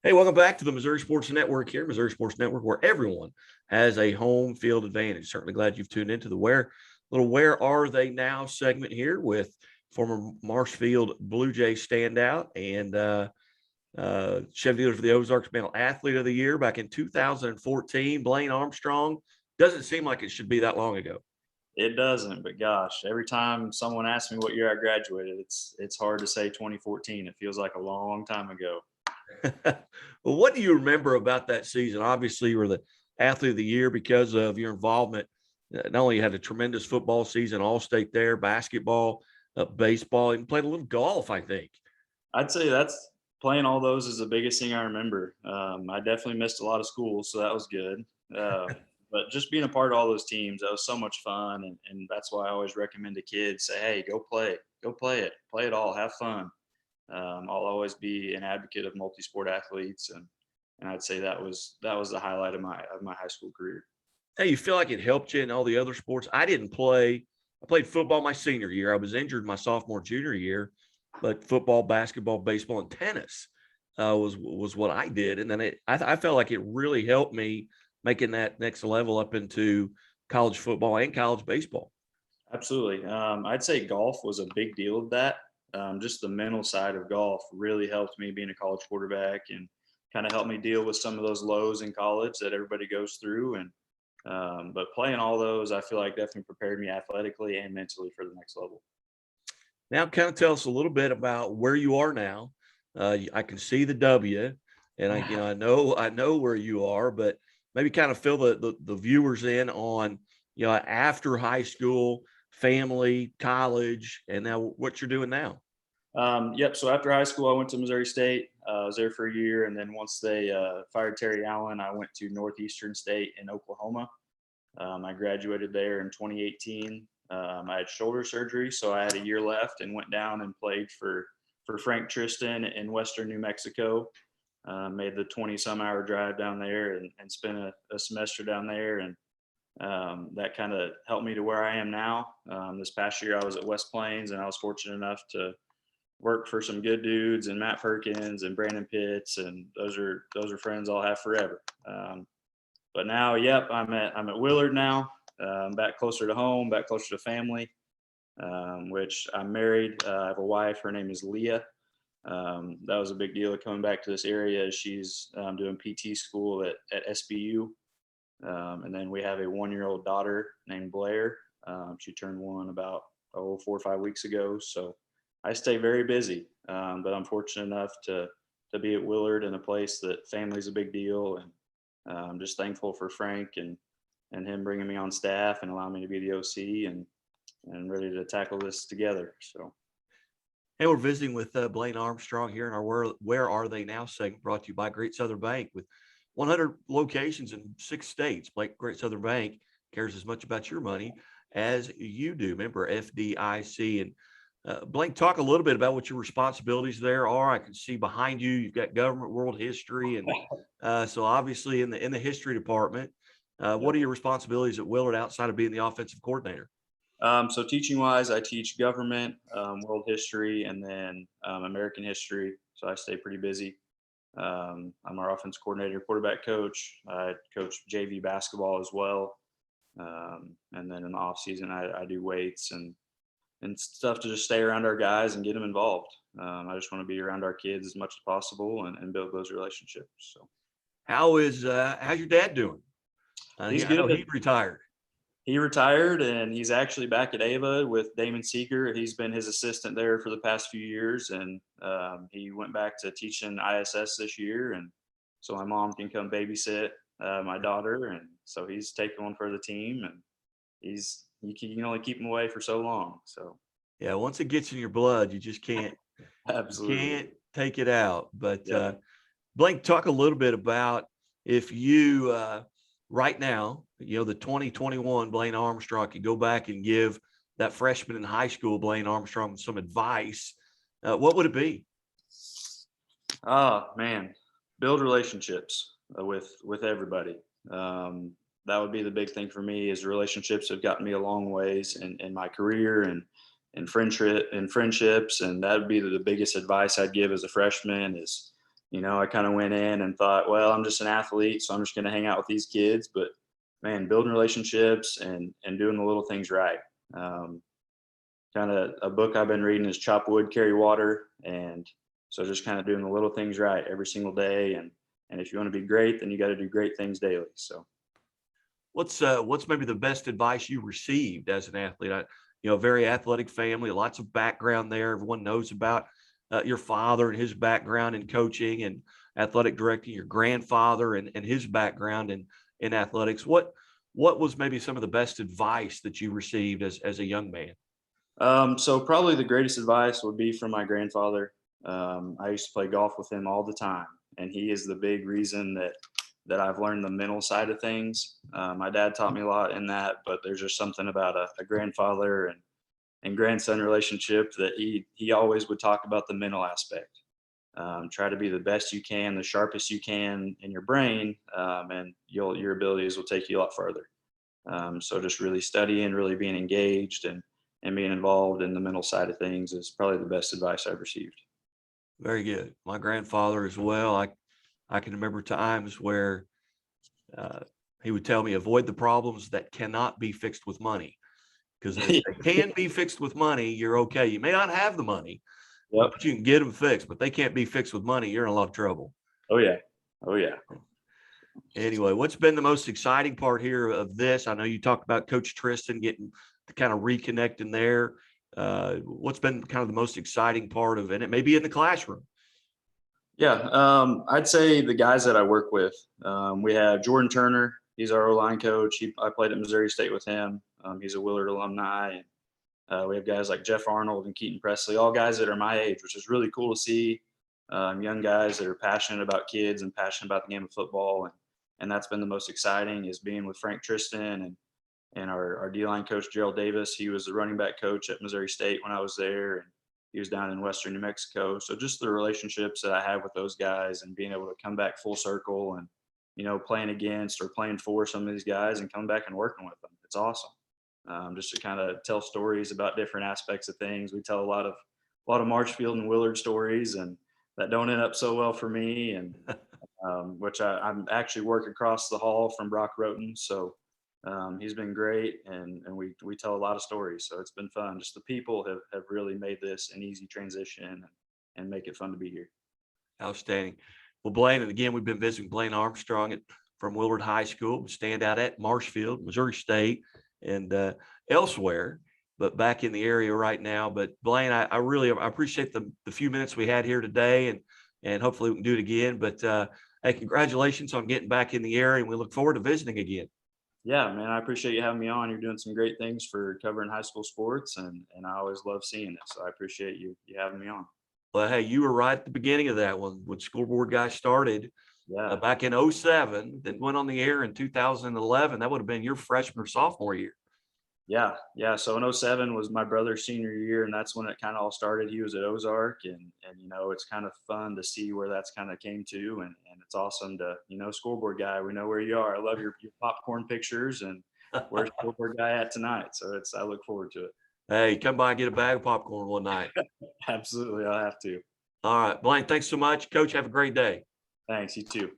Hey, welcome back to the Missouri Sports Network here, Missouri Sports Network, where everyone has a home field advantage. Certainly glad you've tuned into the Where Are They Now segment here with former Marshfield Blue Jay standout and Chevy dealer for the Ozarks Mental Athlete of the Year back in 2014, Blayne Armstrong. Doesn't seem like it should be that long ago. It doesn't, but gosh, every time someone asks me what year I graduated, it's hard to say 2014. It feels like a long time ago. Well, what do you remember about that season? Obviously, you were the athlete of the year because of your involvement. Not only had a tremendous football season, all state there, basketball, baseball, even played a little golf, I think. I'd say that's playing all those is the biggest thing I remember. I definitely missed a lot of school, so that was good. But just being a part of all those teams, that was so much fun, and that's why I always recommend to kids say, "Hey, go play it all, have fun." I'll always be an advocate of multi-sport athletes, and I'd say that was the highlight of my high school career. Hey, you feel like it helped you in all the other sports? I didn't play. I played football my senior year. I was injured my sophomore, junior year, but football, basketball, baseball, and tennis was what I did. And then I felt like it really helped me making that next level up into college football and college baseball. Absolutely. I'd say golf was a big deal of that. Just the mental side of golf really helped me being a college quarterback and kind of helped me deal with some of those lows in college that everybody goes through. And but playing all those, I feel like definitely prepared me athletically and mentally for the next level. Now, kind of tell us a little bit about where you are now. I can see the W, and I know where you are, but maybe kind of fill the viewers in on after high school, family, college, and now what you're doing now. Yep. So after high school, I went to Missouri State. I was there for a year, and then once they fired Terry Allen, I went to Northeastern State in Oklahoma. I graduated there in 2018. I had shoulder surgery, so I had a year left and went down and played for Frank Tristan in Western New Mexico. Made the 20 some hour drive down there and spent a semester down there. And that kind of helped me to where I am now. This past year, I was at West Plains, and I was fortunate enough to work for some good dudes and Matt Perkins and Brandon Pitts, and those are friends I'll have forever. But now, yep, I'm at Willard now. Back closer to home, back closer to family. Which I'm married. I have a wife. Her name is Leah. That was a big deal of coming back to this area. She's doing PT school at SBU. And then we have a 1-year-old daughter named Blair. She turned one about 4 or 5 weeks ago. So I stay very busy, but I'm fortunate enough to be at Willard in a place that family's a big deal, and I'm just thankful for Frank and him bringing me on staff and allowing me to be the OC and ready to tackle this together. So. Hey, we're visiting with Blayne Armstrong here in our Where Are They Now segment, brought to you by Great Southern Bank with 100 locations in 6 states. Great Southern Bank cares as much about your money as you do. Member FDIC. And Blayne, talk a little bit about what your responsibilities there are. I can see behind you, you've got government, world history, and so obviously in the history department. What are your responsibilities at Willard outside of being the offensive coordinator? So teaching wise, I teach government, world history, and then American history. So I stay pretty busy. I'm our offense coordinator, quarterback coach. I coach JV basketball as well. And then in the off season, I do weights and stuff to just stay around our guys and get them involved. I just want to be around our kids as much as possible and build those relationships. So How's your dad doing? he's I know good. he retired. He retired, and he's actually back at Ava with Damon Seeker. He's been his assistant there for the past few years, and he went back to teaching ISS this year. And so my mom can come babysit my daughter, and so he's taking one for the team. And you can only keep him away for so long. So Yeah, once it gets in your blood, you just can't absolutely, take it out. But yeah. Blake, talk a little bit about if you right now, the 2021 Blayne Armstrong could go back and give that freshman in high school Blayne Armstrong some advice. What would it be? Oh man, build relationships with everybody. That would be the big thing for me. Is relationships have gotten me a long ways in my career and friendships, and that would be the biggest advice I'd give as a freshman. Is I kind of went in and thought, well, I'm just an athlete, so I'm just going to hang out with these kids. But man, building relationships and doing the little things right. Um, Kind of a book I've been reading is Chop Wood, Carry Water, and so just kind of doing the little things right every single day. And if you want to be great, then you got to do great things daily. So What's maybe the best advice you received as an athlete? Very athletic family, lots of background there. Everyone knows about your father and his background in coaching and athletic directing, your grandfather and his background in athletics. What was maybe some of the best advice that you received as a young man? So probably the greatest advice would be from my grandfather. I used to play golf with him all the time, and he is the big reason that I've learned the mental side of things. My dad taught me a lot in that, but there's just something about a grandfather and grandson relationship that he always would talk about the mental aspect. Try to be the best you can, the sharpest you can in your brain, and your abilities will take you a lot further. So just really studying, really being engaged, and being involved in the mental side of things is probably the best advice I've received. Very good. My grandfather as well. I can remember times where uh, he would tell me, avoid the problems that cannot be fixed with money. Because if they can be fixed with money, you're okay. You may not have the money, Yep. but you can get them fixed. But they can't be fixed with money. You're in a lot of trouble. Oh yeah. Oh yeah. Anyway, what's been the most exciting part here of this? I know you talked about Coach Tristan getting to kind of reconnecting there. What's been kind of the most exciting part of it? It may be in the classroom. Yeah. I'd say the guys that I work with. We have Jordan Turner. He's our O-line coach. I played at Missouri State with him. He's a Willard alumni. And we have guys like Jeff Arnold and Keaton Presley, all guys that are my age, which is really cool to see. Young guys that are passionate about kids and passionate about the game of football, and that's been the most exciting is being with Frank Tristan and our D-line coach Gerald Davis. He was the running back coach at Missouri State when I was there, and he was down in Western New Mexico. So just the relationships that I have with those guys and being able to come back full circle and playing against or playing for some of these guys and coming back and working with them, it's awesome. Just to kind of tell stories about different aspects of things. We tell a lot of Marshfield and Willard stories, and that don't end up so well for me. And which I'm actually work across the hall from Brock Roten, so he's been great, and we tell a lot of stories. So it's been fun. Just the people have really made this an easy transition and make it fun to be here. Outstanding. Well, Blayne, and again, we've been visiting Blayne Armstrong from Willard High School, stand out at Marshfield, Missouri State, and elsewhere, but back in the area right now. But Blayne, I really appreciate the few minutes we had here today, and hopefully we can do it again. But hey, congratulations on getting back in the area, and we look forward to visiting again. Yeah, man, I appreciate you having me on. You're doing some great things for covering high school sports, and I always love seeing it. So I appreciate you having me on. Well, hey, you were right at the beginning of that one when Scoreboard Guys started Yeah. back in '07, then went on the air in 2011. That would have been your freshman or sophomore year. Yeah. So in '07 was my brother's senior year, and that's when it kind of all started. He was at Ozark, and it's kind of fun to see where that's kind of came to, and it's awesome to Scoreboard Guy. We know where you are. I love your popcorn pictures, and where's Scoreboard Guy at tonight? So I look forward to it. Hey, come by and get a bag of popcorn one night. Absolutely, I'll have to. All right, Blayne, thanks so much. Coach, have a great day. Thanks. You too.